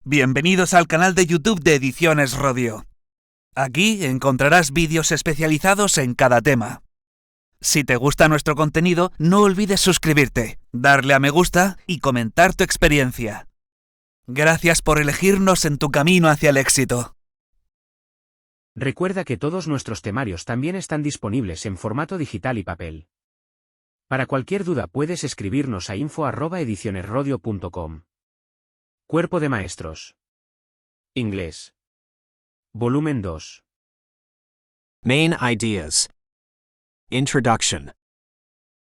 Bienvenidos al canal de YouTube de Ediciones Radio. Aquí encontrarás vídeos especializados en cada tema. Si te gusta nuestro contenido, no olvides suscribirte, darle a me gusta y comentar tu experiencia. Gracias por elegirnos en tu camino hacia el éxito. Recuerda que todos nuestros temarios también están disponibles en formato digital y papel. Para cualquier duda puedes escribirnos a info@edicionesradio.com. Cuerpo de Maestros. Inglés. Volumen 2. Main ideas. Introduction.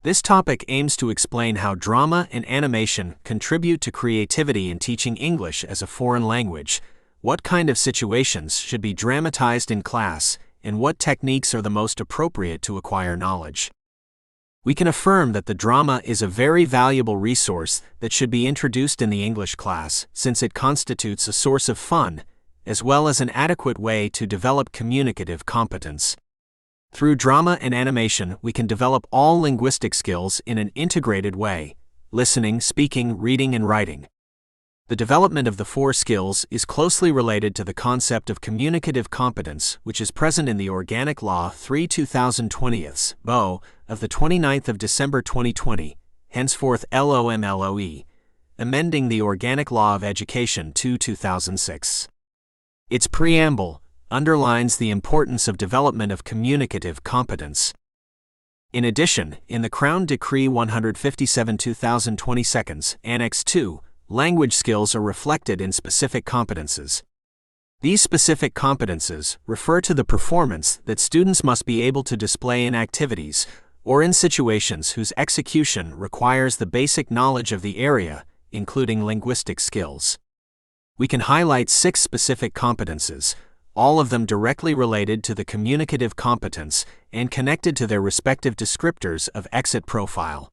This topic aims to explain how drama and animation contribute to creativity in teaching English as a foreign language, what kind of situations should be dramatized in class, and what techniques are the most appropriate to acquire knowledge. We can affirm that the drama is a very valuable resource that should be introduced in the English class, since it constitutes a source of fun, as well as an adequate way to develop communicative competence. Through drama and animation, we can develop all linguistic skills in an integrated way: listening, speaking, reading, and writing. The development of the four skills is closely related to the concept of communicative competence, which is present in the Organic Law 3/2020 (BO) of the 29th of December 2020, henceforth LOMLOE, amending the Organic Law of Education 2/2006. Its preamble underlines the importance of development of communicative competence. In addition, in the Crown Decree 157/2022, Annex 2, language skills are reflected in specific competences. These specific competences refer to the performance that students must be able to display in activities or in situations whose execution requires the basic knowledge of the area, including linguistic skills. We can highlight 6 specific competences, all of them directly related to the communicative competence and connected to their respective descriptors of exit profile.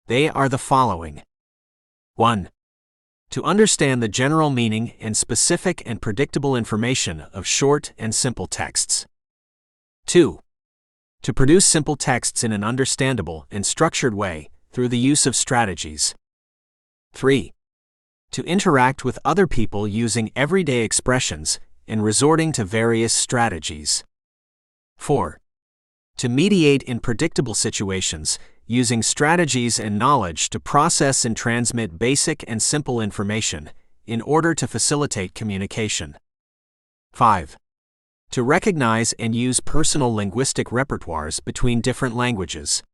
They are the following. 1. To understand the general meaning and specific and predictable information of short and simple texts. 2. To produce simple texts in an understandable and structured way through the use of strategies. 3. To interact with other people using everyday expressions and resorting to various strategies. 4. To mediate in predictable situations, using strategies and knowledge to process and transmit basic and simple information in order to facilitate communication. 5. To recognize and use personal linguistic repertoires between different languages.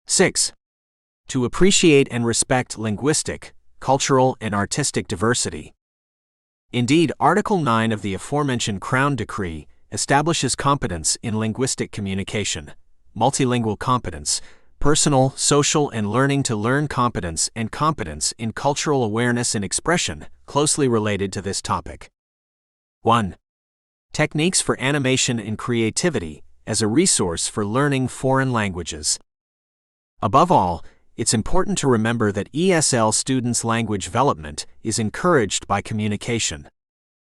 6. To appreciate and respect linguistic, cultural, and artistic diversity. Indeed, Article 9 of the aforementioned Crown Decree establishes competence in linguistic communication, multilingual competence, personal, social, and learning to learn competence, and competence in cultural awareness and expression, closely related to this topic. 1. Techniques for animation and creativity as a resource for learning foreign languages. Above all, it's important to remember that ESL students' language development is encouraged by communication.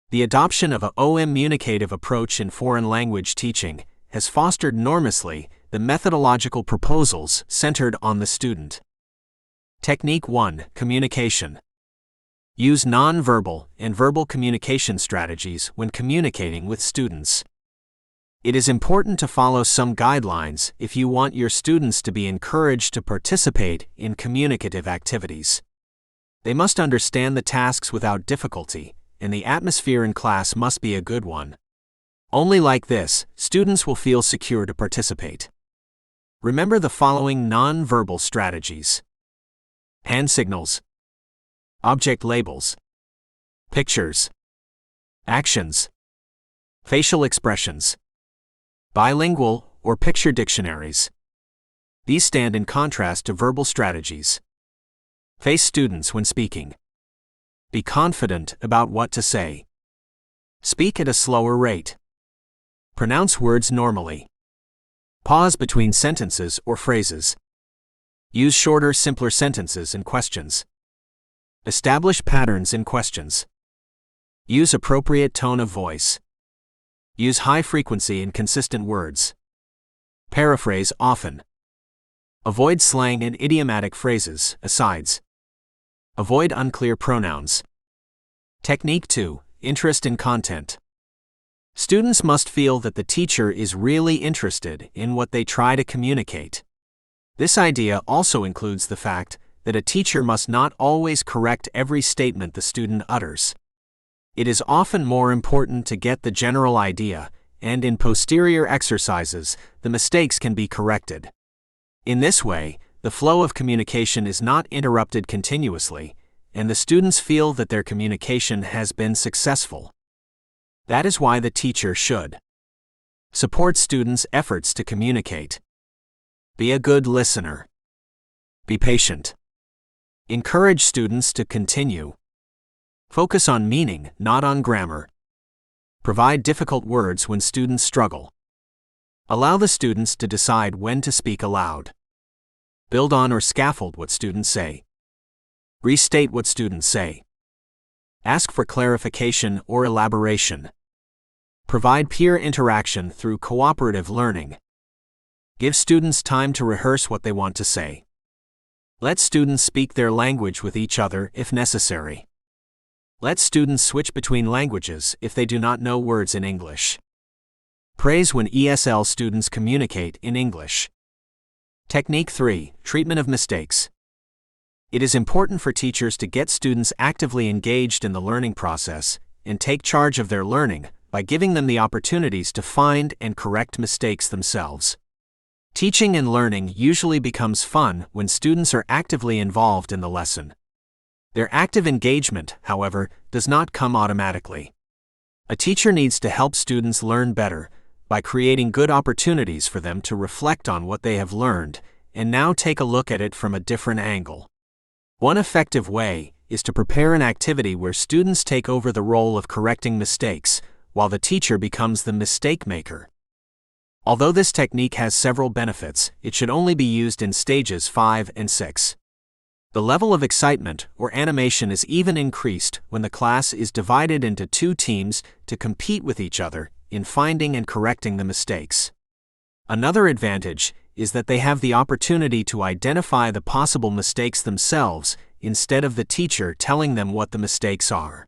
The adoption of a communicative approach in foreign language teaching has fostered enormously the methodological proposals centered on the student. Technique 1: Communication. Use non-verbal and verbal communication strategies when communicating with students. It is important to follow some guidelines if you want your students to be encouraged to participate in communicative activities. They must understand the tasks without difficulty, and the atmosphere in class must be a good one. Only like this, students will feel secure to participate. Remember the following non-verbal strategies: hand signals, object labels, pictures, actions, facial expressions, bilingual or picture dictionaries. These stand in contrast to verbal strategies. Face students when speaking. Be confident about what to say. Speak at a slower rate. Pronounce words normally. Pause between sentences or phrases. Use shorter, simpler sentences and questions. Establish patterns in questions. Use appropriate tone of voice. Use high frequency and consistent words. Paraphrase often. Avoid slang and idiomatic phrases, asides. Avoid unclear pronouns. Technique 2. Interest in content. Students must feel that the teacher is really interested in what they try to communicate. This idea also includes the fact that a teacher must not always correct every statement the student utters. It is often more important to get the general idea, and in posterior exercises, the mistakes can be corrected. In this way, the flow of communication is not interrupted continuously, and the students feel that their communication has been successful. That is why the teacher should support students' efforts to communicate. Be a good listener. Be patient. Encourage students to continue. Focus on meaning, not on grammar. Provide difficult words when students struggle. Allow the students to decide when to speak aloud. Build on or scaffold what students say. Restate what students say. Ask for clarification or elaboration. Provide peer interaction through cooperative learning. Give students time to rehearse what they want to say. Let students speak their language with each other if necessary. Let students switch between languages if they do not know words in English. Praise when ESL students communicate in English. Technique 3. Treatment of mistakes. It is important for teachers to get students actively engaged in the learning process and take charge of their learning by giving them the opportunities to find and correct mistakes themselves. Teaching and learning usually becomes fun when students are actively involved in the lesson. Their active engagement, however, does not come automatically. A teacher needs to help students learn better by creating good opportunities for them to reflect on what they have learned and now take a look at it from a different angle. One effective way is to prepare an activity where students take over the role of correcting mistakes, while the teacher becomes the mistake maker. Although this technique has several benefits, it should only be used in stages 5 and 6. The level of excitement or animation is even increased when the class is divided into 2 teams to compete with each other in finding and correcting the mistakes. Another advantage is that they have the opportunity to identify the possible mistakes themselves instead of the teacher telling them what the mistakes are.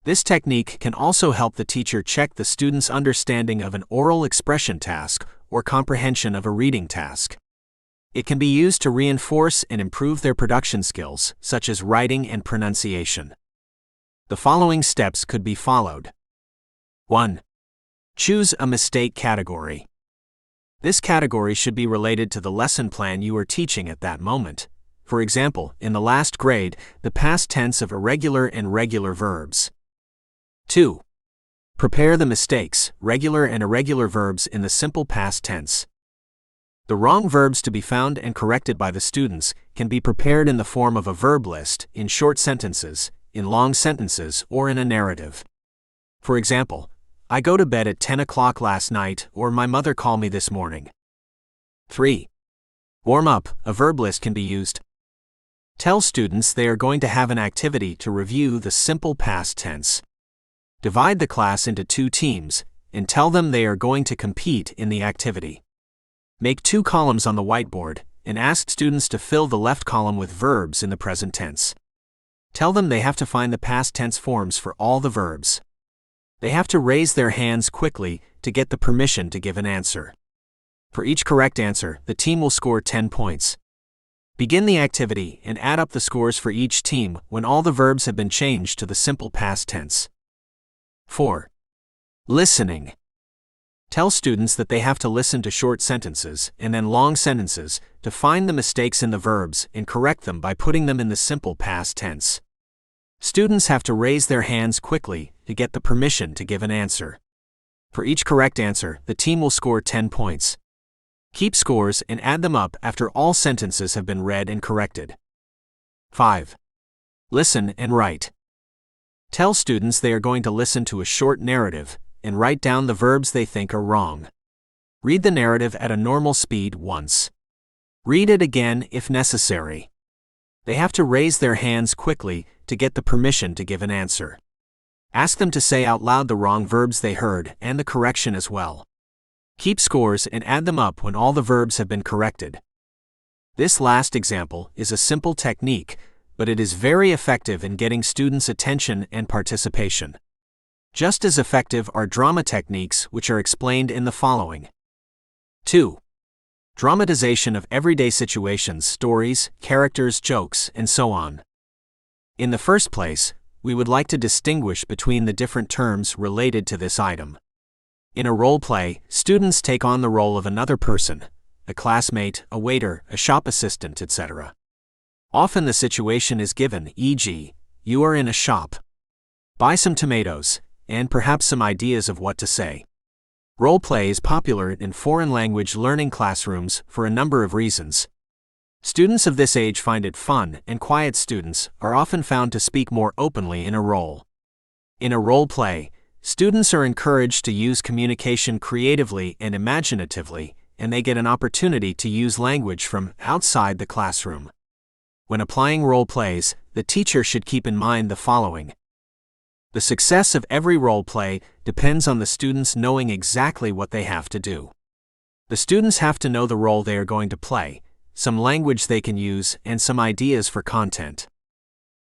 This technique can also help the teacher check the student's understanding of an oral expression task or comprehension of a reading task. It can be used to reinforce and improve their production skills, such as writing and pronunciation. The following steps could be followed. 1. Choose a mistake category. This category should be related to the lesson plan you are teaching at that moment. For example, in the last grade, the past tense of irregular and regular verbs. 2. Prepare the mistakes, regular and irregular verbs in the simple past tense. The wrong verbs to be found and corrected by the students can be prepared in the form of a verb list, in short sentences, in long sentences, or in a narrative. For example, I go to bed at 10 o'clock last night, or my mother called me this morning. 3. Warm up, a verb list can be used. Tell students they are going to have an activity to review the simple past tense. Divide the class into 2 teams, and tell them they are going to compete in the activity. Make 2 columns on the whiteboard, and ask students to fill the left column with verbs in the present tense. Tell them they have to find the past tense forms for all the verbs. They have to raise their hands quickly to get the permission to give an answer. For each correct answer, the team will score 10 points. Begin the activity and add up the scores for each team when all the verbs have been changed to the simple past tense. 4. Listening. Tell students that they have to listen to short sentences and then long sentences to find the mistakes in the verbs and correct them by putting them in the simple past tense. Students have to raise their hands quickly to get the permission to give an answer. For each correct answer, the team will score 10 points. Keep scores and add them up after all sentences have been read and corrected. 5. Listen and write. Tell students they are going to listen to a short narrative and write down the verbs they think are wrong. Read the narrative at a normal speed once. Read it again if necessary. They have to raise their hands quickly to get the permission to give an answer. Ask them to say out loud the wrong verbs they heard and the correction as well. Keep scores and add them up when all the verbs have been corrected. This last example is a simple technique, but it is very effective in getting students' attention and participation. Just as effective are drama techniques, which are explained in the following. 2. Dramatization of everyday situations, stories, characters, jokes, and so on. In the first place, we would like to distinguish between the different terms related to this item. In a role play, students take on the role of another person, a classmate, a waiter, a shop assistant, etc. Often the situation is given, e.g., you are in a shop. Buy some tomatoes, and perhaps some ideas of what to say. Role play is popular in foreign language learning classrooms for a number of reasons. Students of this age find it fun, and quiet students are often found to speak more openly in a role. In a role play, students are encouraged to use communication creatively and imaginatively, and they get an opportunity to use language from outside the classroom. When applying role plays, the teacher should keep in mind the following. The success of every role play depends on the students knowing exactly what they have to do. The students have to know the role they are going to play, some language they can use, and some ideas for content.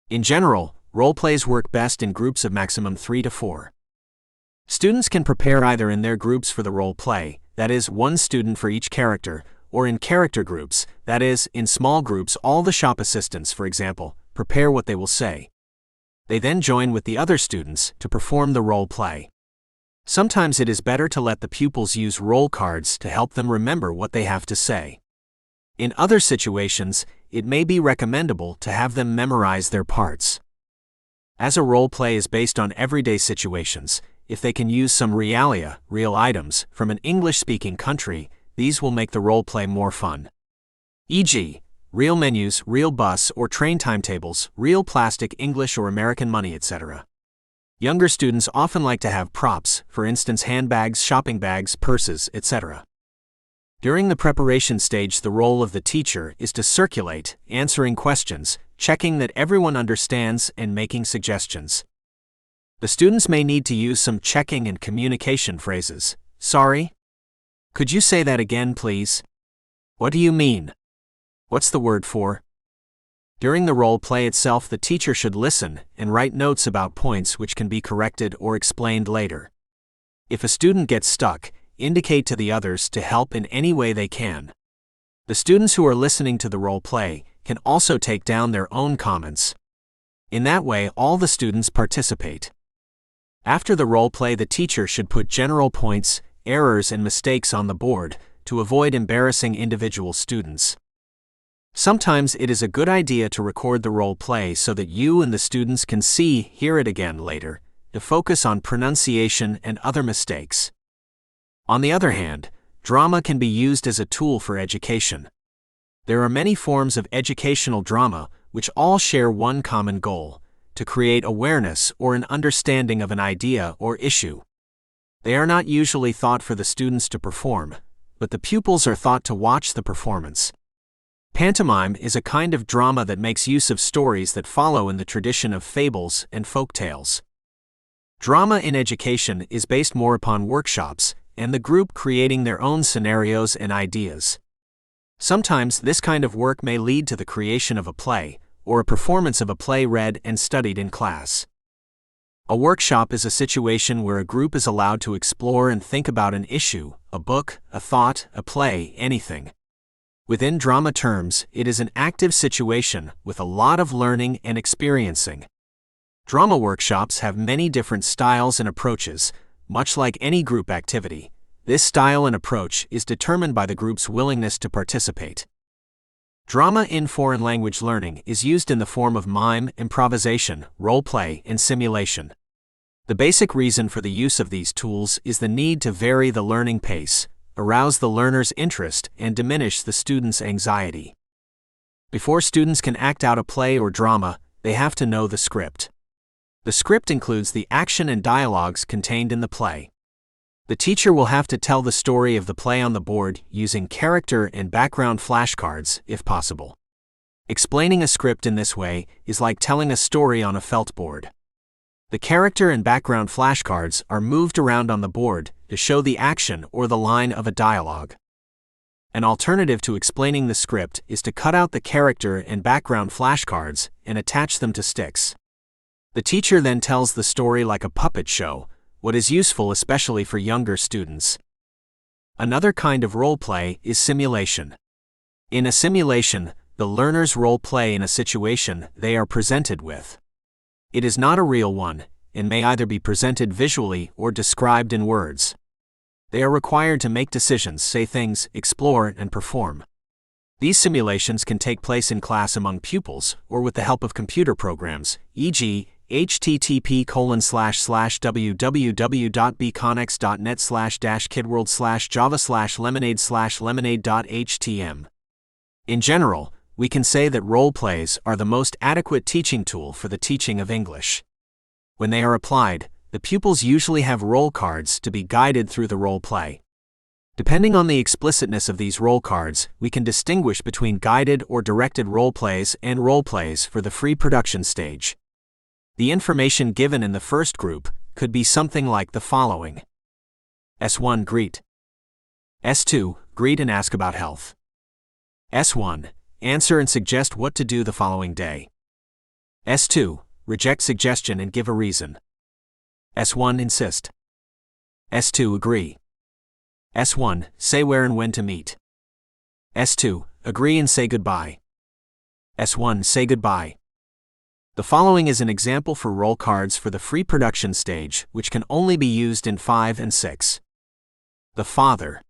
In general, role plays work best in groups of maximum 3 to 4. Students can prepare either in their groups for the role play, that is, one student for each character, or in character groups, that is, in small groups all the shop assistants, for example, prepare what they will say. They then join with the other students to perform the role play. Sometimes it is better to let the pupils use role cards to help them remember what they have to say. In other situations, it may be recommendable to have them memorize their parts. As a role play is based on everyday situations, if they can use some realia, real items, from an English-speaking country, these will make the role play more fun. E.g., real menus, real bus or train timetables, real plastic English or American money, etc. Younger students often like to have props, for instance handbags, shopping bags, purses, etc. During the preparation stage, the role of the teacher is to circulate, answering questions, checking that everyone understands, and making suggestions. The students may need to use some checking and communication phrases. Sorry? Could you say that again, please? What do you mean? What's the word for? During the role play itself, the teacher should listen and write notes about points which can be corrected or explained later. If a student gets stuck, indicate to the others to help in any way they can. The students who are listening to the role play can also take down their own comments. In that way, all the students participate. After the role play, the teacher should put general points, errors, and mistakes on the board to avoid embarrassing individual students. Sometimes it is a good idea to record the role play so that you and the students can hear it again later, to focus on pronunciation and other mistakes. On the other hand, drama can be used as a tool for education. There are many forms of educational drama which all share one common goal: to create awareness or an understanding of an idea or issue. They are not usually thought for the students to perform, but the pupils are thought to watch the performance. Pantomime is a kind of drama that makes use of stories that follow in the tradition of fables and folk tales. Drama in education is based more upon workshops and the group creating their own scenarios and ideas. Sometimes this kind of work may lead to the creation of a play, or a performance of a play read and studied in class. A workshop is a situation where a group is allowed to explore and think about an issue, a book, a thought, a play, anything. Within drama terms, it is an active situation with a lot of learning and experiencing. Drama workshops have many different styles and approaches. Much like any group activity, this style and approach is determined by the group's willingness to participate. Drama in foreign language learning is used in the form of mime, improvisation, role play, and simulation. The basic reason for the use of these tools is the need to vary the learning pace, arouse the learner's interest, and diminish the student's anxiety. Before students can act out a play or drama, they have to know the script. The script includes the action and dialogues contained in the play. The teacher will have to tell the story of the play on the board using character and background flashcards, if possible. Explaining a script in this way is like telling a story on a felt board. The character and background flashcards are moved around on the board to show the action or the line of a dialogue. An alternative to explaining the script is to cut out the character and background flashcards and attach them to sticks. The teacher then tells the story like a puppet show, what is useful especially for younger students. Another kind of role play is simulation. In a simulation, the learners role play in a situation they are presented with. It is not a real one, and may either be presented visually or described in words. They are required to make decisions, say things, explore, and perform. These simulations can take place in class among pupils or with the help of computer programs, e.g., http://www.bconics.net/kidworld/java/lemonade/lemonade.htm. In general, we can say that role plays are the most adequate teaching tool for the teaching of English. When they are applied, the pupils usually have role cards to be guided through the role play. Depending on the explicitness of these role cards, we can distinguish between guided or directed role plays and role plays for the free production stage. The information given in the first group could be something like the following. S1. Greet. S2. Greet and ask about health. S1. Answer and suggest what to do the following day. S2. Reject suggestion and give a reason. S1. Insist. S2. Agree. S1. Say where and when to meet. S2. Agree and say goodbye. S1. Say goodbye. The following is an example for role cards for the free production stage, which can only be used in 5 and 6. The father.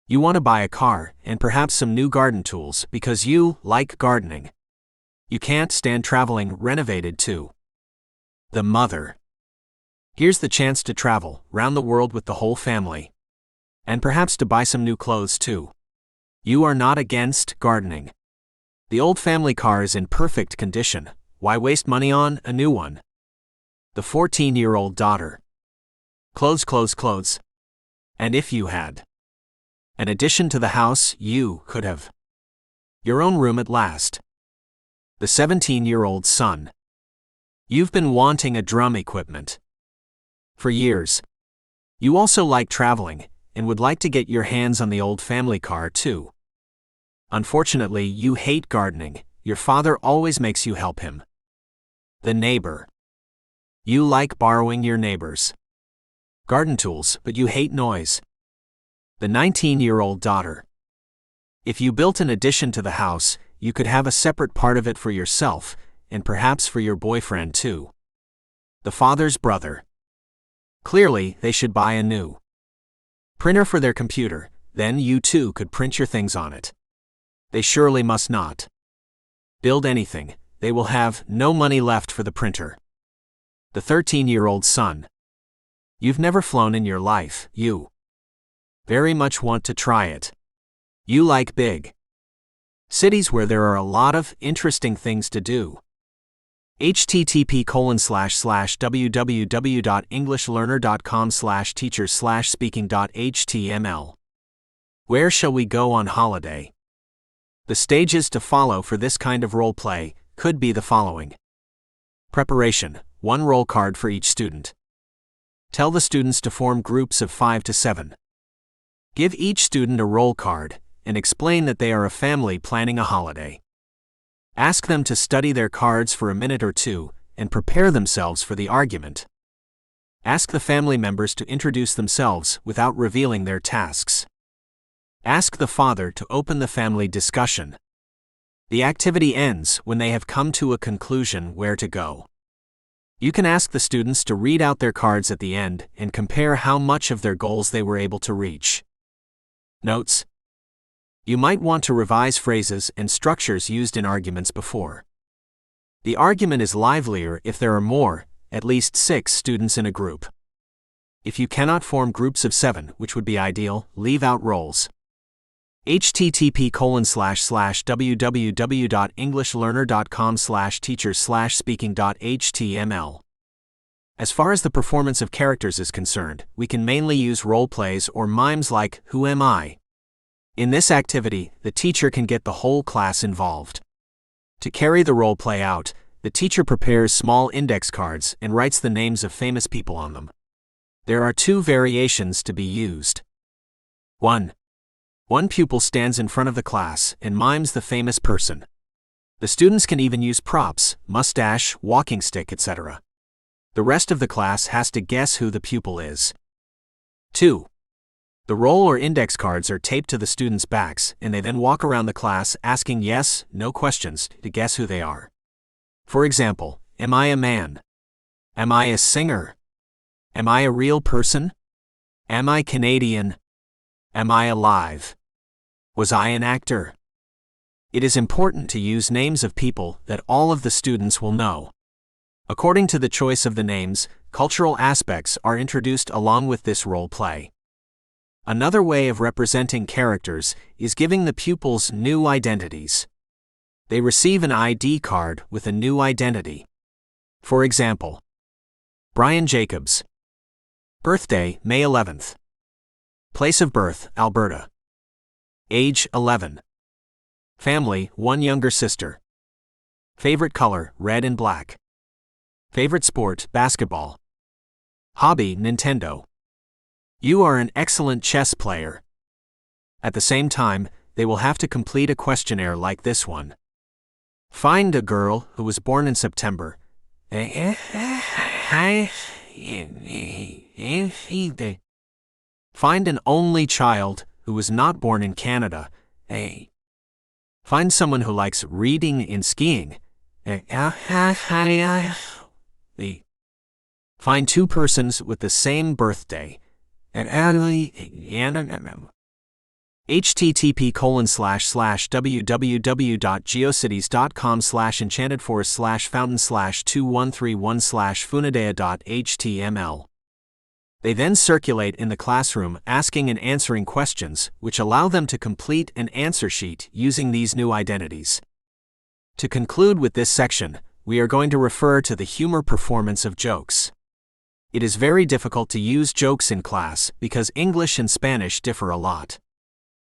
You want to buy a car and perhaps some new garden tools because you like gardening. You can't stand traveling. Renovated too. The mother. Here's the chance to travel round the world with the whole family. And perhaps to buy some new clothes too. You are not against gardening. The old family car is in perfect condition. Why waste money on a new one? The 14-year-old daughter. Clothes, clothes, clothes. And if you had an addition to the house, you could have your own room at last. The 17-year-old son. You've been wanting a drum equipment for years. You also like traveling and would like to get your hands on the old family car too. Unfortunately, you hate gardening. Your father always makes you help him. The neighbor. You like borrowing your neighbor's garden tools, but you hate noise. The 19-year-old daughter. If you built an addition to the house, you could have a separate part of it for yourself, and perhaps for your boyfriend too. The father's brother. Clearly, they should buy a new printer for their computer, then you too could print your things on it. They surely must not build anything. They will have no money left for the printer. The 13-year-old son. You've never flown in your life. You very much want to try it. You like big cities where there are a lot of interesting things to do. http://www.englishlearner.com/teachers/speaking.html. Where shall we go on holiday? The stages to follow for this kind of role play could be the following. Preparation. 1 role card for each student. Tell the students to form groups of 5 to 7. Give each student a role card and explain that they are a family planning a holiday. Ask them to study their cards for a minute or two and prepare themselves for the argument. Ask the family members to introduce themselves without revealing their tasks. Ask the father to open the family discussion. The activity ends when they have come to a conclusion where to go. You can ask the students to read out their cards at the end and compare how much of their goals they were able to reach. Notes. You might want to revise phrases and structures used in arguments before. The argument is livelier if there are more, at least 6 students in a group. If you cannot form groups of 7, which would be ideal, leave out roles. http://www.englishlearner.com/teachers/speaking.html. As far as the performance of characters is concerned, we can mainly use role plays or mimes like Who Am I? In this activity, the teacher can get the whole class involved. To carry the role play out, the teacher prepares small index cards and writes the names of famous people on them. There are 2 variations to be used. 1. One pupil stands in front of the class and mimes the famous person. The students can even use props, mustache, walking stick, etc. The rest of the class has to guess who the pupil is. 2. The roll or index cards are taped to the students' backs, and they then walk around the class asking yes, no questions to guess who they are. For example, am I a man? Am I a singer? Am I a real person? Am I Canadian? Am I alive? Was I an actor? It is important to use names of people that all of the students will know. According to the choice of the names, cultural aspects are introduced along with this role play. Another way of representing characters is giving the pupils new identities. They receive an ID card with a new identity. For example, Brian Jacobs. Birthday, May 11th. Place of birth, Alberta. Age, 11. Family, one younger sister. Favorite color, red and black. Favorite sport, basketball. Hobby, Nintendo. You are an excellent chess player. At the same time, they will have to complete a questionnaire like this one. Find a girl who was born in September. Find an only child who was not born in Canada. Find someone who likes reading and skiing. Find two persons with the same birthday. http://www.geocities.com/enchanted-forest/fountain/2131/funidea.html. They then circulate in the classroom asking and answering questions, which allow them to complete an answer sheet using these new identities. To conclude with this section, we are going to refer to the humor performance of jokes. It is very difficult to use jokes in class because English and Spanish differ a lot.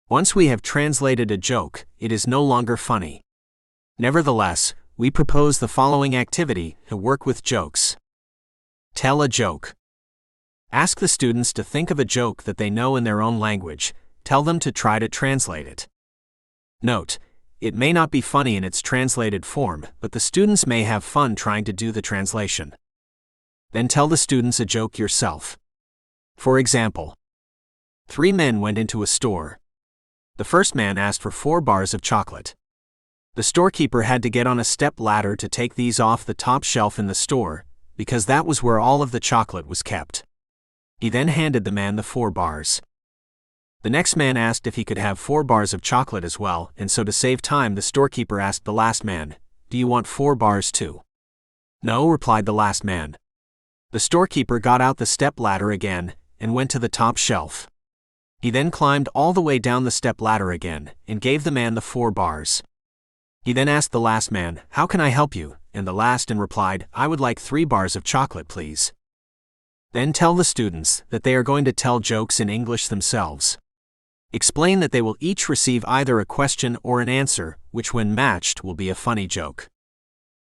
Once we have translated a joke, it is no longer funny. Nevertheless, we propose the following activity to work with jokes. Tell a joke. Ask the students to think of a joke that they know in their own language. Tell them to try to translate it. Note, it may not be funny in its translated form, but the students may have fun trying to do the translation. Then tell the students a joke yourself. For example, 3 men went into a store. The first man asked for 4 bars of chocolate. The storekeeper had to get on a step ladder to take these off the top shelf in the store, because that was where all of the chocolate was kept. He then handed the man the 4 bars. The next man asked if he could have 4 bars of chocolate as well, and so to save time the storekeeper asked the last man, "Do you want 4 bars too?" "No," replied the last man. The storekeeper got out the step ladder again and went to the top shelf. He then climbed all the way down the step ladder again and gave the man the 4 bars. He then asked the last man, "How can I help you?" and the last man replied, "I would like 3 bars of chocolate, please." Then tell the students that they are going to tell jokes in English themselves. Explain that they will each receive either a question or an answer, which when matched will be a funny joke.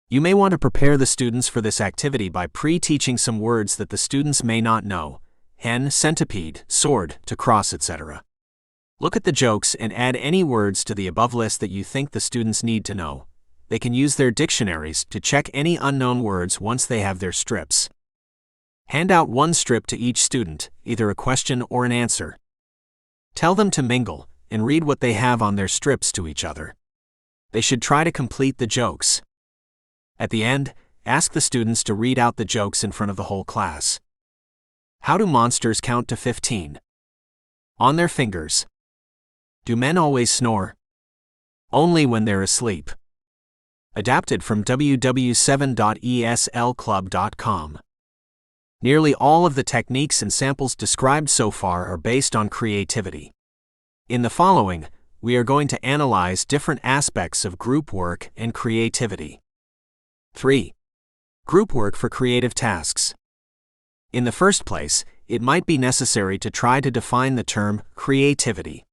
You may want to prepare the students for this activity by pre-teaching some words that the students may not know: hen, centipede, sword, to cross, etc. Look at the jokes and add any words to the above list that you think the students need to know. They can use their dictionaries to check any unknown words once they have their strips. Hand out 1 strip to each student, either a question or an answer. Tell them to mingle and read what they have on their strips to each other. They should try to complete the jokes. At the end, ask the students to read out the jokes in front of the whole class. How do monsters count to 15? On their fingers. Do men always snore? Only when they're asleep. Adapted from www.7.eslclub.com. Nearly all of the techniques and samples described so far are based on creativity. In the following, we are going to analyze different aspects of group work and creativity. 3. Group work for creative tasks. In the first place, it might be necessary to try to define the term creativity.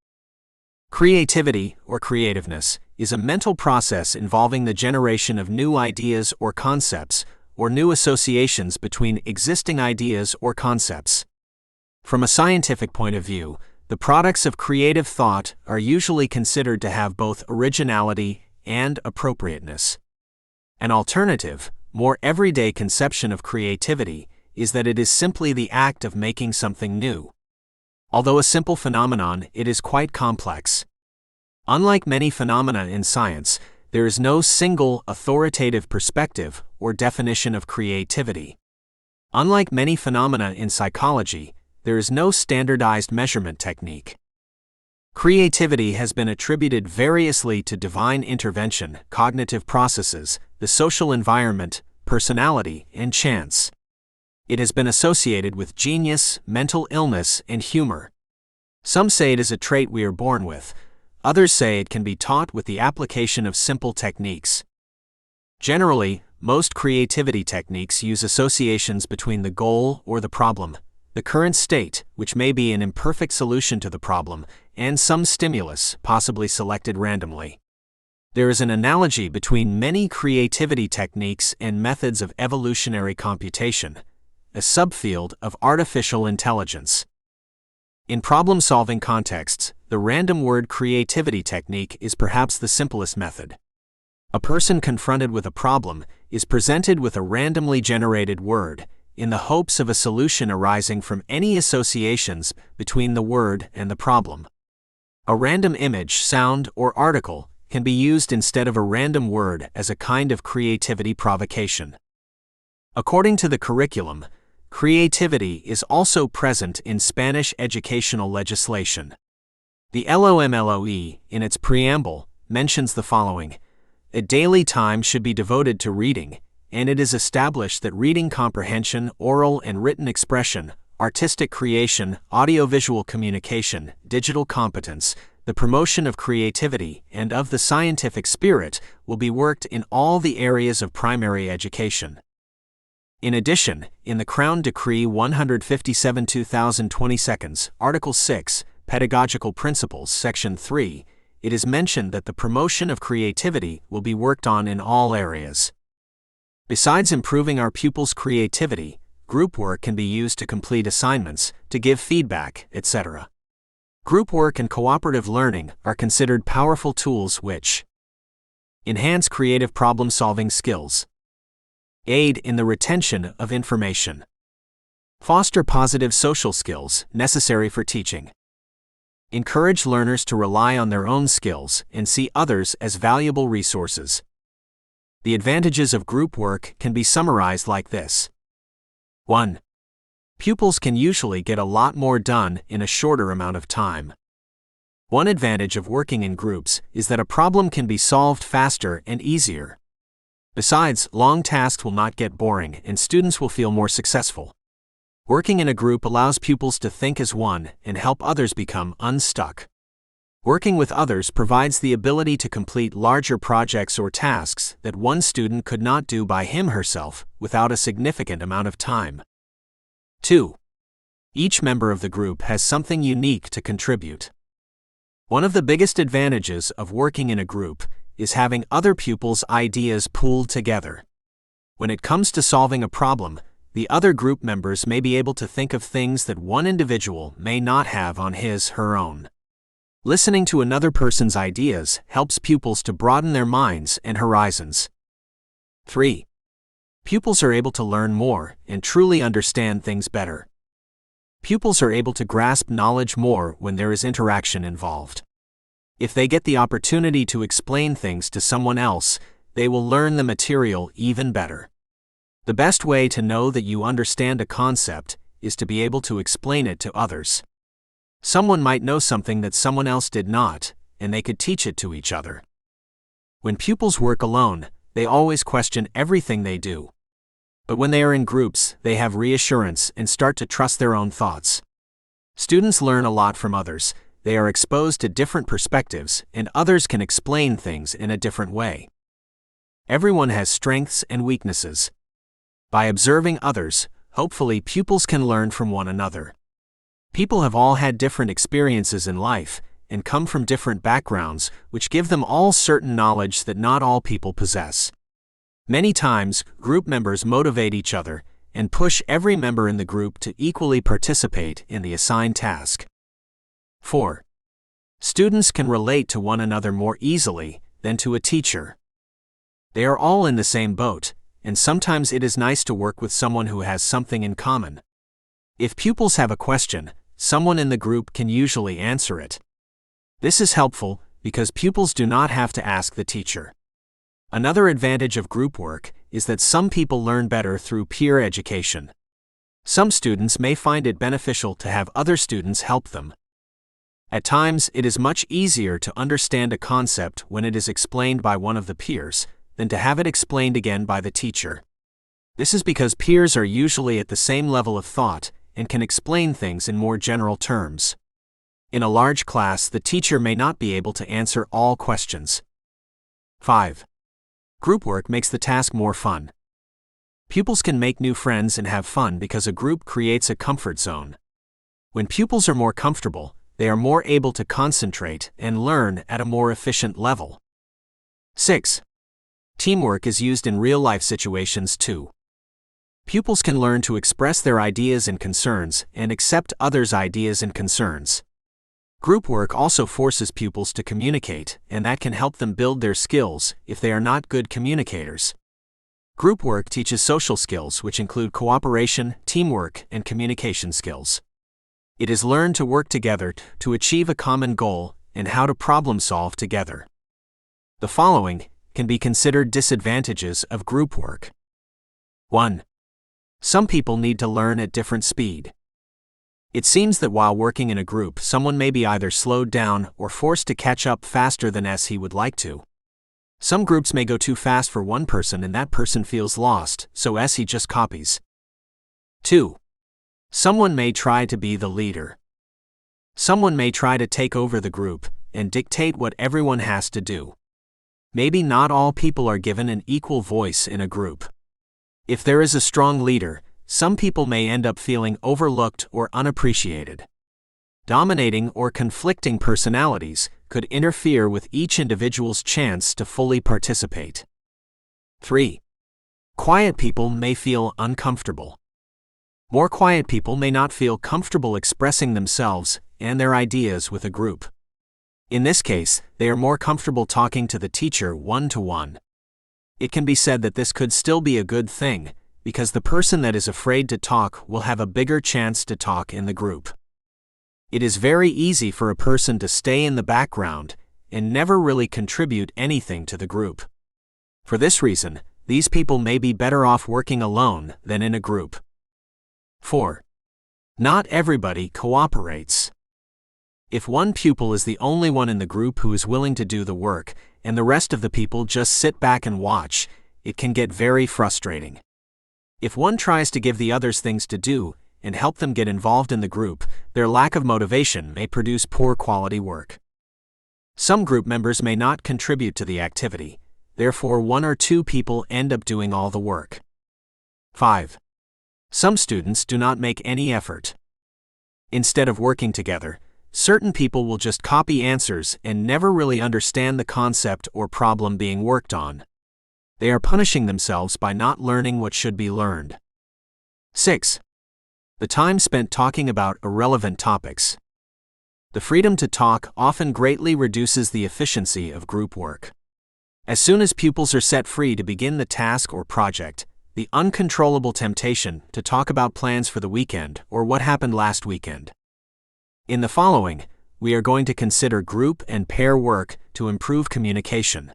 Creativity, or creativeness, is a mental process involving the generation of new ideas or concepts, or new associations between existing ideas or concepts. From a scientific point of view, the products of creative thought are usually considered to have both originality and appropriateness. An alternative, more everyday conception of creativity is that it is simply the act of making something new. Although a simple phenomenon, it is quite complex. Unlike many phenomena in science, there is no single authoritative perspective or definition of creativity. Unlike many phenomena in psychology, there is no standardized measurement technique. Creativity has been attributed variously to divine intervention, cognitive processes, the social environment, personality, and chance. It has been associated with genius, mental illness, and humor. Some say it is a trait we are born with. Others say it can be taught with the application of simple techniques. Generally, most creativity techniques use associations between the goal or the problem, the current state, which may be an imperfect solution to the problem, and some stimulus, possibly selected randomly. There is an analogy between many creativity techniques and methods of evolutionary computation, a subfield of artificial intelligence. In problem-solving contexts, the random word creativity technique is perhaps the simplest method. A person confronted with a problem is presented with a randomly generated word, in the hopes of a solution arising from any associations between the word and the problem. A random image, sound, or article can be used instead of a random word as a kind of creativity provocation. According to the curriculum, creativity is also present in Spanish educational legislation. The LOMLOE, in its preamble, mentions the following: a daily time should be devoted to reading, and it is established that reading comprehension, oral and written expression, artistic creation, audiovisual communication, digital competence, the promotion of creativity and of the scientific spirit will be worked in all the areas of primary education. In addition, in the Crown Decree 157/2022, Article 6, Pedagogical Principles, Section 3, it is mentioned that the promotion of creativity will be worked on in all areas. Besides improving our pupils' creativity, group work can be used to complete assignments, to give feedback, etc. Group work and cooperative learning are considered powerful tools which enhance creative problem-solving skills, aid in the retention of information, foster positive social skills necessary for teaching, encourage learners to rely on their own skills and see others as valuable resources. The advantages of group work can be summarized like this. 1. Pupils can usually get a lot more done in a shorter amount of time. One advantage of working in groups is that a problem can be solved faster and easier. Besides, long tasks will not get boring and students will feel more successful. Working in a group allows pupils to think as one and help others become unstuck. Working with others provides the ability to complete larger projects or tasks that one student could not do by him/herself without a significant amount of time. 2. Each member of the group has something unique to contribute. One of the biggest advantages of working in a group is having other pupils' ideas pooled together. When it comes to solving a problem, the other group members may be able to think of things that one individual may not have on his/her own. Listening to another person's ideas helps pupils to broaden their minds and horizons. 3. Pupils are able to learn more and truly understand things better. Pupils are able to grasp knowledge more when there is interaction involved. If they get the opportunity to explain things to someone else, they will learn the material even better. The best way to know that you understand a concept is to be able to explain it to others. Someone might know something that someone else did not, and they could teach it to each other. When pupils work alone, they always question everything they do. But when they are in groups, they have reassurance and start to trust their own thoughts. Students learn a lot from others. They are exposed to different perspectives, and others can explain things in a different way. Everyone has strengths and weaknesses. By observing others, hopefully pupils can learn from one another. People have all had different experiences in life and come from different backgrounds, which give them all certain knowledge that not all people possess. Many times, group members motivate each other and push every member in the group to equally participate in the assigned task. 4. Students can relate to one another more easily than to a teacher. They are all in the same boat, and sometimes it is nice to work with someone who has something in common. If pupils have a question, someone in the group can usually answer it. This is helpful because pupils do not have to ask the teacher. Another advantage of group work is that some people learn better through peer education. Some students may find it beneficial to have other students help them. At times, it is much easier to understand a concept when it is explained by one of the peers than to have it explained again by the teacher. This is because peers are usually at the same level of thought and can explain things in more general terms. In a large class, the teacher may not be able to answer all questions. 5. Group work makes the task more fun. Pupils can make new friends and have fun because a group creates a comfort zone. When pupils are more comfortable, they are more able to concentrate and learn at a more efficient level. 6. Teamwork is used in real-life situations too. Pupils can learn to express their ideas and concerns and accept others' ideas and concerns. Group work also forces pupils to communicate, and that can help them build their skills if they are not good communicators. Group work teaches social skills which include cooperation, teamwork, and communication skills. It is learned to work together to achieve a common goal and how to problem solve together. The following can be considered disadvantages of group work. 1. Some people need to learn at different speed. It seems that while working in a group, someone may be either slowed down or forced to catch up faster than he would like to. Some groups may go too fast for one person and that person feels lost, so he just copies. 2. Someone may try to be the leader. Someone may try to take over the group and dictate what everyone has to do. Maybe not all people are given an equal voice in a group. If there is a strong leader, some people may end up feeling overlooked or unappreciated. Dominating or conflicting personalities could interfere with each individual's chance to fully participate. 3. Quiet people may feel uncomfortable. More quiet people may not feel comfortable expressing themselves and their ideas with a group. In this case, they are more comfortable talking to the teacher one-to-one. It can be said that this could still be a good thing, because the person that is afraid to talk will have a bigger chance to talk in the group. It is very easy for a person to stay in the background and never really contribute anything to the group. For this reason, these people may be better off working alone than in a group. 4. Not everybody cooperates. If one pupil is the only one in the group who is willing to do the work, and the rest of the people just sit back and watch, it can get very frustrating. If one tries to give the others things to do and help them get involved in the group, their lack of motivation may produce poor quality work. Some group members may not contribute to the activity, therefore one or two people end up doing all the work. 5. Some students do not make any effort. Instead of working together, certain people will just copy answers and never really understand the concept or problem being worked on. They are punishing themselves by not learning what should be learned. 6. The time spent talking about irrelevant topics. The freedom to talk often greatly reduces the efficiency of group work. As soon as pupils are set free to begin the task or project, the uncontrollable temptation to talk about plans for the weekend or what happened last weekend. In the following, we are going to consider group and pair work to improve communication.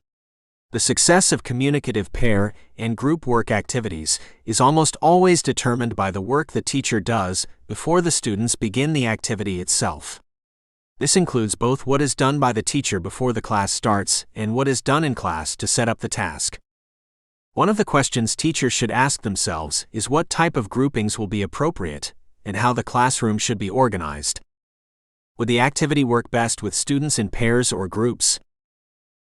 The success of communicative pair and group work activities is almost always determined by the work the teacher does before the students begin the activity itself. This includes both what is done by the teacher before the class starts and what is done in class to set up the task. One of the questions teachers should ask themselves is what type of groupings will be appropriate and how the classroom should be organized. Would the activity work best with students in pairs or groups?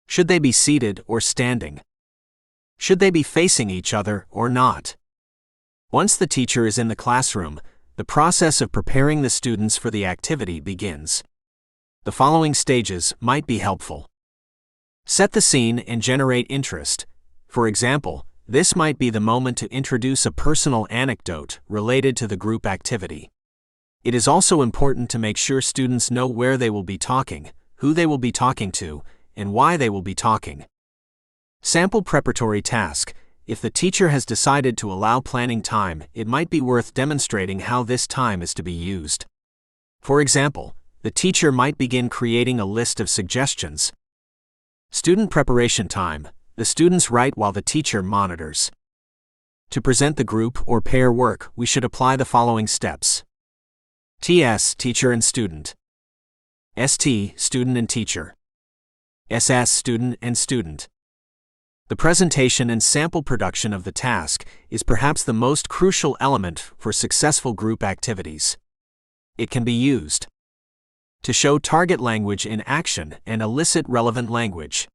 Should they be seated or standing? Should they be facing each other or not? Once the teacher is in the classroom, the process of preparing the students for the activity begins. The following stages might be helpful. Set the scene and generate interest. For example, this might be the moment to introduce a personal anecdote related to the group activity. It is also important to make sure students know where they will be talking, who they will be talking to, and why they will be talking. Sample preparatory task. If the teacher has decided to allow planning time, it might be worth demonstrating how this time is to be used. For example, the teacher might begin creating a list of suggestions. Student preparation time. The students write while the teacher monitors. To present the group or pair work, we should apply the following steps. TS, teacher and student. ST, student and teacher. SS, student and student. The presentation and sample production of the task is perhaps the most crucial element for successful group activities. It can be used to show target language in action and elicit relevant language,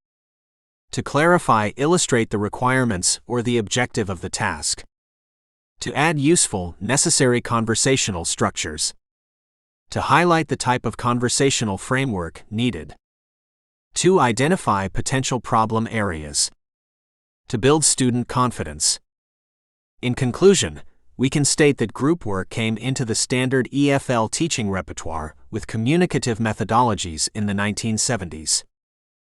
to clarify, illustrate the requirements or the objective of the task, to add useful, necessary conversational structures, to highlight the type of conversational framework needed, to identify potential problem areas, to build student confidence. In conclusion, we can state that group work came into the standard EFL teaching repertoire with communicative methodologies in the 1970s.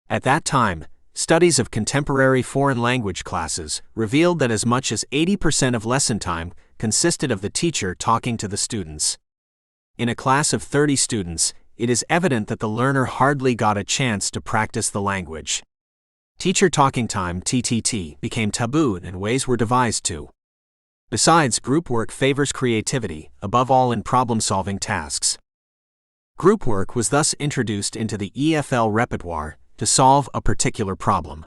At that time, studies of contemporary foreign language classes revealed that as much as 80% of lesson time consisted of the teacher talking to the students. In a class of 30 students, it is evident that the learner hardly got a chance to practice the language. Teacher talking time (TTT) became taboo and ways were devised to. Besides, group work favors creativity, above all in problem-solving tasks. Group work was thus introduced into the EFL repertoire to solve a particular problem.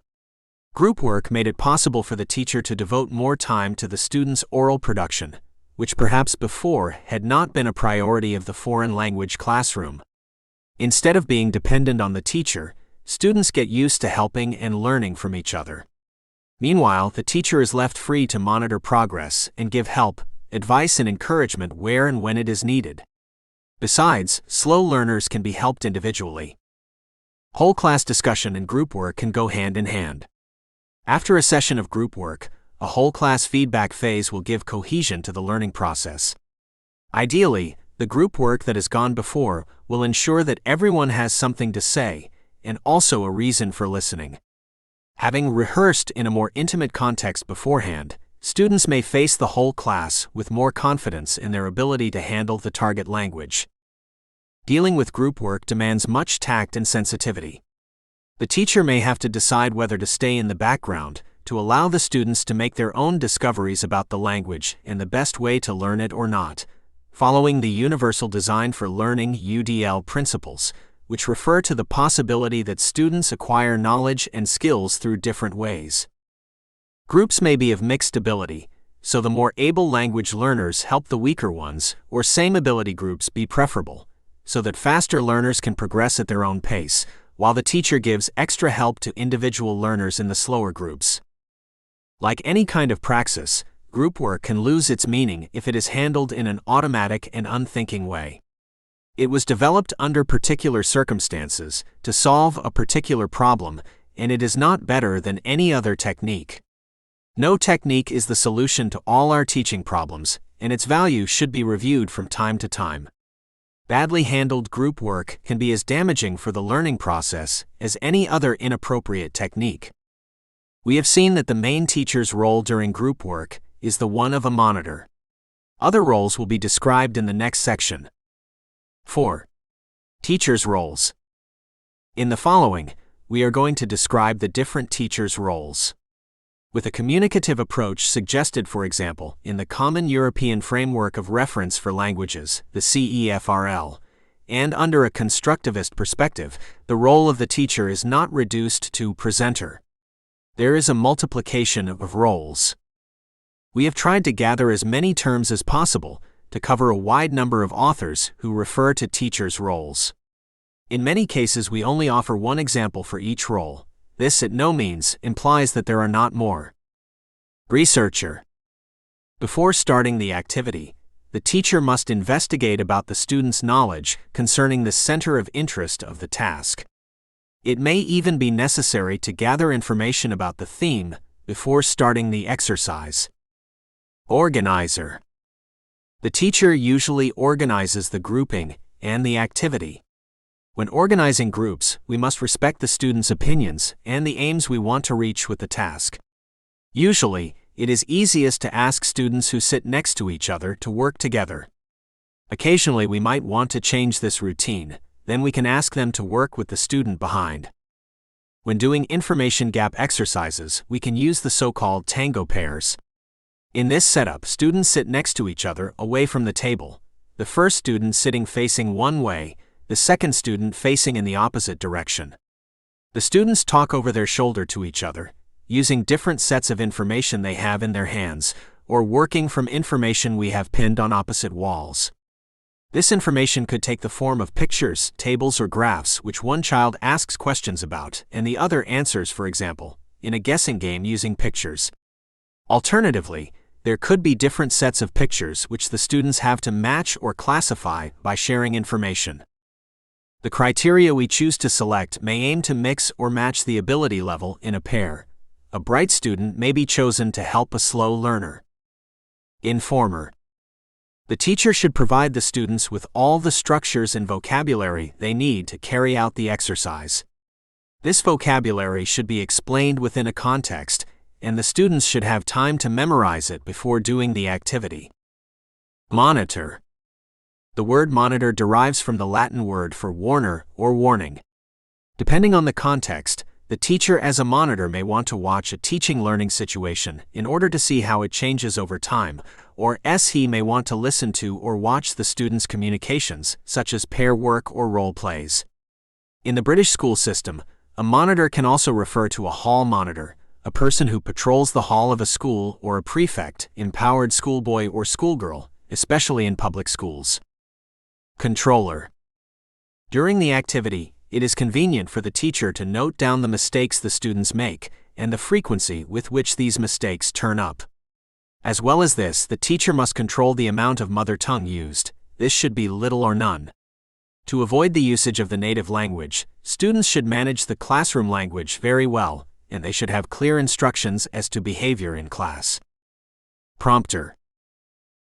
Group work made it possible for the teacher to devote more time to the student's oral production, which perhaps before had not been a priority of the foreign language classroom. Instead of being dependent on the teacher, students get used to helping and learning from each other. Meanwhile, the teacher is left free to monitor progress and give help, advice and encouragement where and when it is needed. Besides, slow learners can be helped individually. Whole class discussion and group work can go hand in hand. After a session of group work, a whole class feedback phase will give cohesion to the learning process. Ideally, the group work that has gone before will ensure that everyone has something to say, and also a reason for listening. Having rehearsed in a more intimate context beforehand, students may face the whole class with more confidence in their ability to handle the target language. Dealing with group work demands much tact and sensitivity. The teacher may have to decide whether to stay in the background, to allow the students to make their own discoveries about the language and the best way to learn it or not, following the Universal Design for Learning (UDL) principles, which refer to the possibility that students acquire knowledge and skills through different ways. Groups may be of mixed ability, so the more able language learners help the weaker ones, or same ability groups be preferable, so that faster learners can progress at their own pace, while the teacher gives extra help to individual learners in the slower groups. Like any kind of praxis, group work can lose its meaning if it is handled in an automatic and unthinking way. It was developed under particular circumstances to solve a particular problem, and it is not better than any other technique. No technique is the solution to all our teaching problems, and its value should be reviewed from time to time. Badly handled group work can be as damaging for the learning process as any other inappropriate technique. We have seen that the main teacher's role during group work is the one of a monitor. Other roles will be described in the next section. 4. Teachers' roles. In the following, we are going to describe the different teachers' roles. With a communicative approach suggested, for example, in the Common European Framework of Reference for Languages, the CEFRL, and under a constructivist perspective, the role of the teacher is not reduced to presenter. There is a multiplication of roles. We have tried to gather as many terms as possible to cover a wide number of authors who refer to teachers' roles. In many cases, we only offer one example for each role. This at no means implies that there are not more. Researcher. Before starting the activity, the teacher must investigate about the student's knowledge concerning the center of interest of the task. It may even be necessary to gather information about the theme before starting the exercise. Organizer. The teacher usually organizes the grouping and the activity. When organizing groups, we must respect the students' opinions and the aims we want to reach with the task. Usually, it is easiest to ask students who sit next to each other to work together. Occasionally, we might want to change this routine, then we can ask them to work with the student behind. When doing information gap exercises, we can use the so-called tango pairs. In this setup, students sit next to each other away from the table, the first student sitting facing one way, the second student facing in the opposite direction. The students talk over their shoulder to each other, using different sets of information they have in their hands, or working from information we have pinned on opposite walls. This information could take the form of pictures, tables, or graphs which one child asks questions about and the other answers, for example, in a guessing game using pictures. Alternatively, there could be different sets of pictures which the students have to match or classify by sharing information. The criteria we choose to select may aim to mix or match the ability level in a pair. A bright student may be chosen to help a slow learner. Informer. The teacher should provide the students with all the structures and vocabulary they need to carry out the exercise. This vocabulary should be explained within a context, and the students should have time to memorize it before doing the activity. Monitor. The word monitor derives from the Latin word for warner or warning. Depending on the context, the teacher as a monitor may want to watch a teaching-learning situation in order to see how it changes over time, or he may want to listen to or watch the students' communications, such as pair work or role plays. In the British school system, a monitor can also refer to a hall monitor, a person who patrols the hall of a school, or a prefect, empowered schoolboy or schoolgirl, especially in public schools. Controller. During the activity, it is convenient for the teacher to note down the mistakes the students make and the frequency with which these mistakes turn up. As well as this, the teacher must control the amount of mother tongue used. This should be little or none. To avoid the usage of the native language, students should manage the classroom language very well, and they should have clear instructions as to behavior in class. Prompter.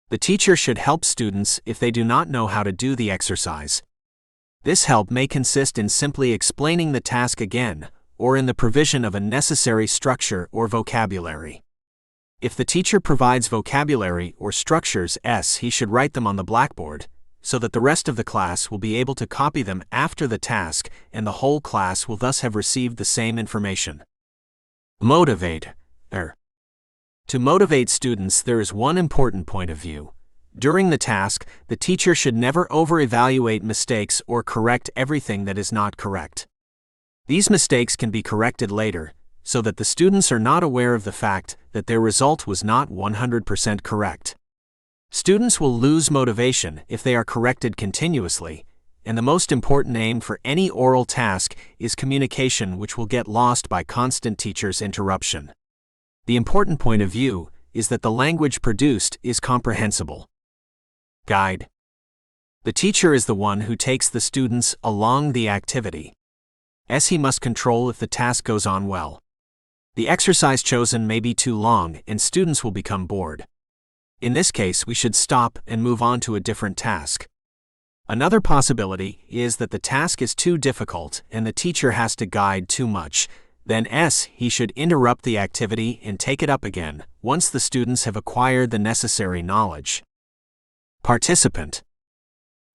The teacher should help students if they do not know how to do the exercise. This help may consist in simply explaining the task again, or in the provision of a necessary structure or vocabulary. If the teacher provides vocabulary or structures, he should write them on the blackboard, so that the rest of the class will be able to copy them after the task, and the whole class will thus have received the same information. Motivate. To motivate students, there is one important point of view. During the task, the teacher should never over-evaluate mistakes or correct everything that is not correct. These mistakes can be corrected later, so that the students are not aware of the fact that their result was not 100% correct. Students will lose motivation if they are corrected continuously, and the most important aim for any oral task is communication, which will get lost by constant teacher's interruption. The important point of view is that the language produced is comprehensible. Guide. The teacher is the one who takes the students along the activity. He must control if the task goes on well. The exercise chosen may be too long and students will become bored. In this case, we should stop and move on to a different task. Another possibility is that the task is too difficult and the teacher has to guide too much. Then he should interrupt the activity and take it up again once the students have acquired the necessary knowledge. Participant.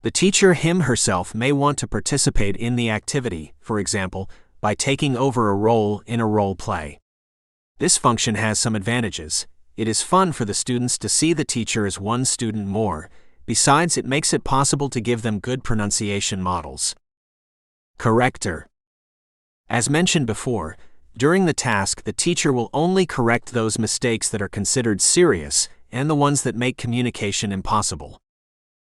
The teacher herself may want to participate in the activity, for example, by taking over a role in a role play. This function has some advantages. It is fun for the students to see the teacher as one student more. Besides, it makes it possible to give them good pronunciation models. Corrector. As mentioned before, during the task, the teacher will only correct those mistakes that are considered serious and the ones that make communication impossible.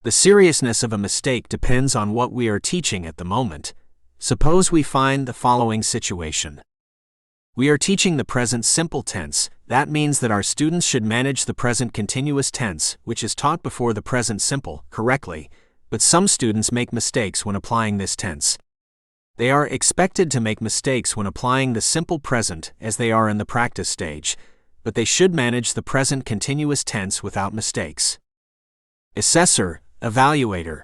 The seriousness of a mistake depends on what we are teaching at the moment. Suppose we find the following situation. We are teaching the present simple tense. That means that our students should manage the present continuous tense, which is taught before the present simple, correctly, but some students make mistakes when applying this tense. They are expected to make mistakes when applying the simple present as they are in the practice stage, but they should manage the present continuous tense without mistakes. Assessor, evaluator.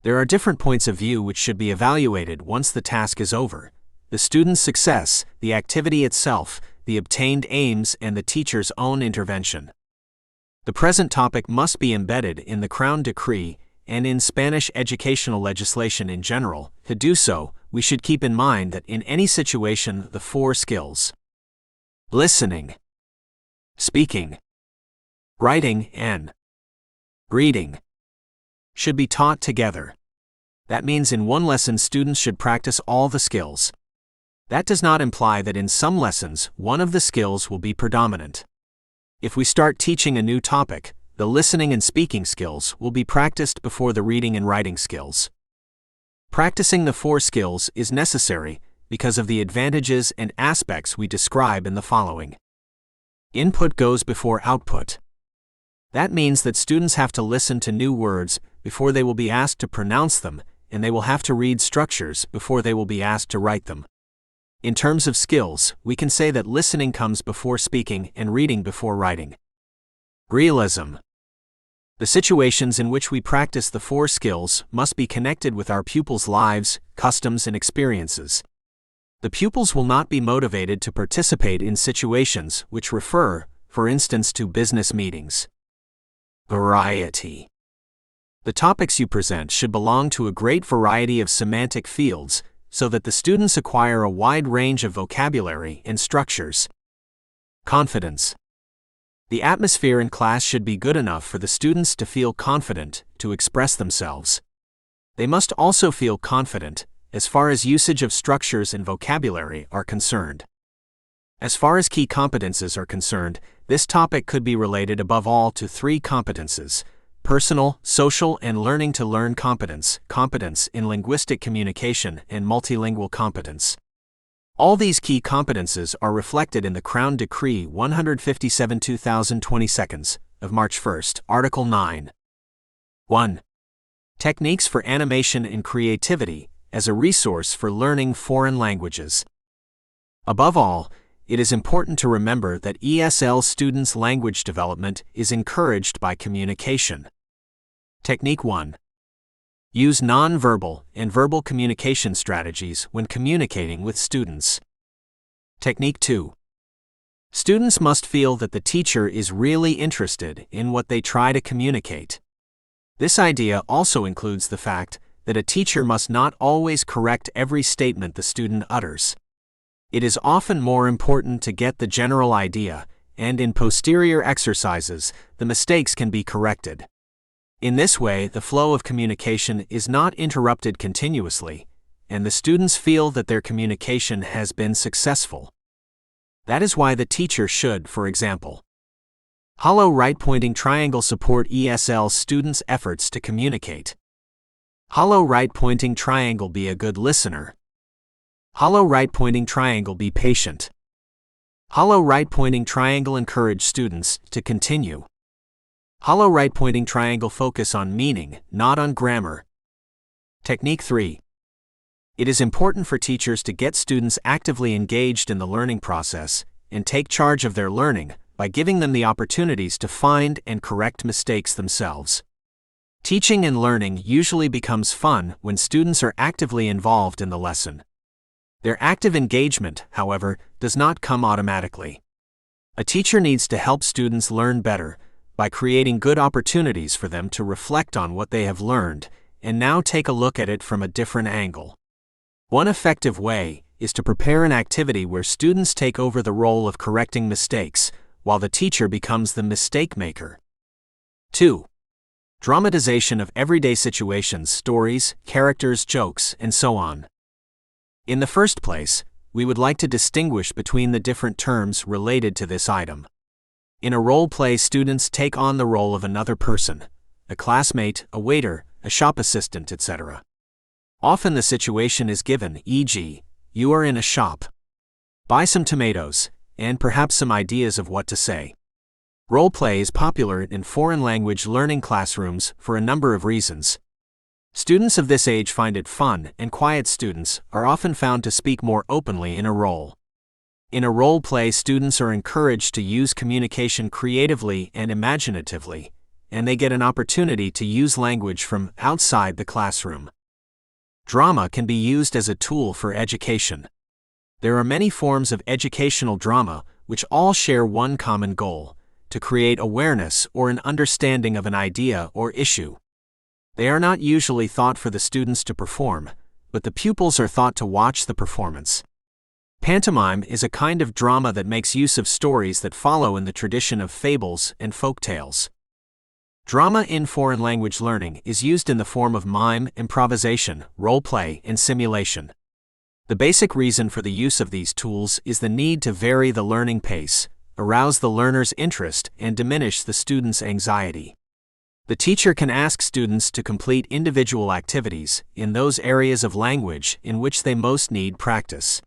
There are different points of view which should be evaluated once the task is over: the student's success, the activity itself, the obtained aims, and the teacher's own intervention. The present topic must be embedded in the Crown Decree and in Spanish educational legislation in general. To do so, we should keep in mind that in any situation the 4 skills: listening, speaking, writing, and reading should be taught together. That means in one lesson students should practice all the skills. That does not imply that in some lessons one of the skills will be predominant. If we start teaching a new topic, the listening and speaking skills will be practiced before the reading and writing skills. Practicing the 4 skills is necessary because of the advantages and aspects we describe in the following. Input goes before output. That means that students have to listen to new words before they will be asked to pronounce them, and they will have to read structures before they will be asked to write them. In terms of skills, we can say that listening comes before speaking and reading before writing. Realism. The situations in which we practice the 4 skills must be connected with our pupils' lives, customs, and experiences. The pupils will not be motivated to participate in situations which refer, for instance, to business meetings. Variety. The topics you present should belong to a great variety of semantic fields so that the students acquire a wide range of vocabulary and structures. Confidence. The atmosphere in class should be good enough for the students to feel confident to express themselves. They must also feel confident as far as usage of structures and vocabulary are concerned. As far as key competences are concerned, this topic could be related above all to 3 competences: personal, social, and learning to learn competence, competence in linguistic communication, and multilingual competence. All these key competences are reflected in the Crown Decree 157/2022 of March 1, Article 9. 1. Techniques for animation and creativity as a resource for learning foreign languages. Above all, it is important to remember that ESL students' language development is encouraged by communication. Technique 1. Use non-verbal and verbal communication strategies when communicating with students. Technique 2. Students must feel that the teacher is really interested in what they try to communicate. This idea also includes the fact that a teacher must not always correct every statement the student utters. It is often more important to get the general idea, and in posterior exercises, the mistakes can be corrected. In this way, the flow of communication is not interrupted continuously, and the students feel that their communication has been successful. That is why the teacher should, for example, hollow right pointing triangle support ESL students' efforts to communicate. Hollow right pointing triangle be a good listener. Hollow right pointing triangle be patient. Hollow right pointing triangle encourage students to continue. Hollow right pointing triangle focus on meaning, not on grammar. Technique 3. It is important for teachers to get students actively engaged in the learning process and take charge of their learning by giving them the opportunities to find and correct mistakes themselves. Teaching and learning usually becomes fun when students are actively involved in the lesson. Their active engagement, however, does not come automatically. A teacher needs to help students learn better by creating good opportunities for them to reflect on what they have learned and now take a look at it from a different angle. One effective way is to prepare an activity where students take over the role of correcting mistakes, while the teacher becomes the mistake maker. 2. Dramatization of everyday situations, stories, characters, jokes, and so on. In the first place, we would like to distinguish between the different terms related to this item. In a role play, students take on the role of another person, a classmate, a waiter, a shop assistant, etc. Often the situation is given, e.g., you are in a shop. Buy some tomatoes, and perhaps some ideas of what to say. Role play is popular in foreign language learning classrooms for a number of reasons. Students of this age find it fun, and quiet students are often found to speak more openly in a role. In a role play, students are encouraged to use communication creatively and imaginatively, and they get an opportunity to use language from outside the classroom. Drama can be used as a tool for education. There are many forms of educational drama which all share one common goal: to create awareness or an understanding of an idea or issue. They are not usually thought for the students to perform, but the pupils are thought to watch the performance. Pantomime is a kind of drama that makes use of stories that follow in the tradition of fables and folktales. Drama in foreign language learning is used in the form of mime, improvisation, role play, and simulation. The basic reason for the use of these tools is the need to vary the learning pace, arouse the learner's interest, and diminish the student's anxiety. The teacher can ask students to complete individual activities in those areas of language in which they most need practice.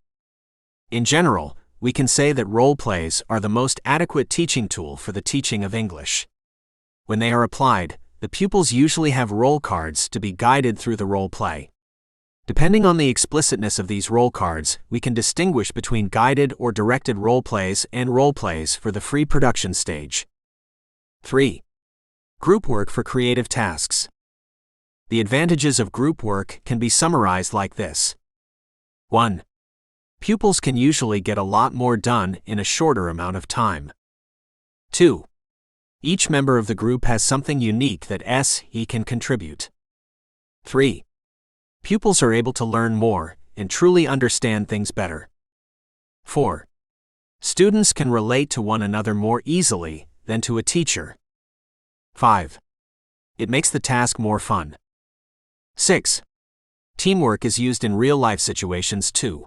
In general, we can say that role plays are the most adequate teaching tool for the teaching of English. When they are applied, the pupils usually have role cards to be guided through the role play. Depending on the explicitness of these role cards, we can distinguish between guided or directed role plays and role plays for the free production stage. 3. Group work for creative tasks. The advantages of group work can be summarized like this. 1. Pupils can usually get a lot more done in a shorter amount of time. 2. Each member of the group has something unique that he can contribute. 3. Pupils are able to learn more and truly understand things better. 4. Students can relate to one another more easily than to a teacher. 5. It makes the task more fun. 6. Teamwork is used in real-life situations too.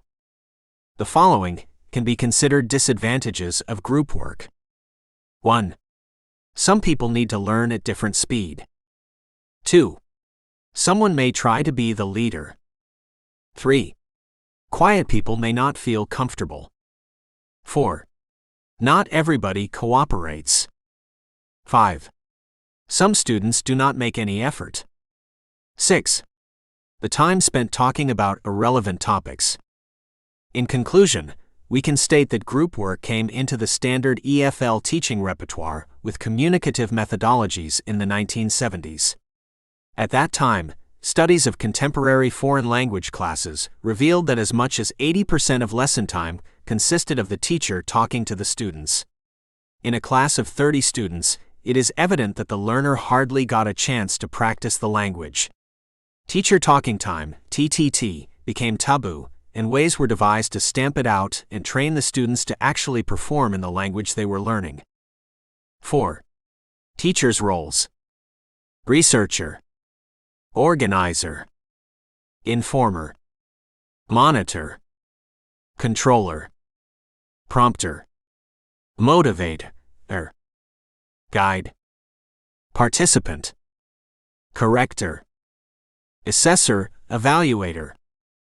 The following can be considered disadvantages of group work. 1. Some people need to learn at different speed. 2. Someone may try to be the leader. 3. Quiet people may not feel comfortable. 4. Not everybody cooperates. 5. Some students do not make any effort. 6. The time spent talking about irrelevant topics. In conclusion, we can state that group work came into the standard EFL teaching repertoire with communicative methodologies in the 1970s. At that time, studies of contemporary foreign language classes revealed that as much as 80% of lesson time consisted of the teacher talking to the students. In a class of 30 students, it is evident that the learner hardly got a chance to practice the language. Teacher talking time, TTT, became taboo, and ways were devised to stamp it out and train the students to actually perform in the language they were learning. 4. Teachers' roles: researcher, organizer, informer, monitor, controller, prompter, motivator, guide, participant, corrector, assessor, evaluator,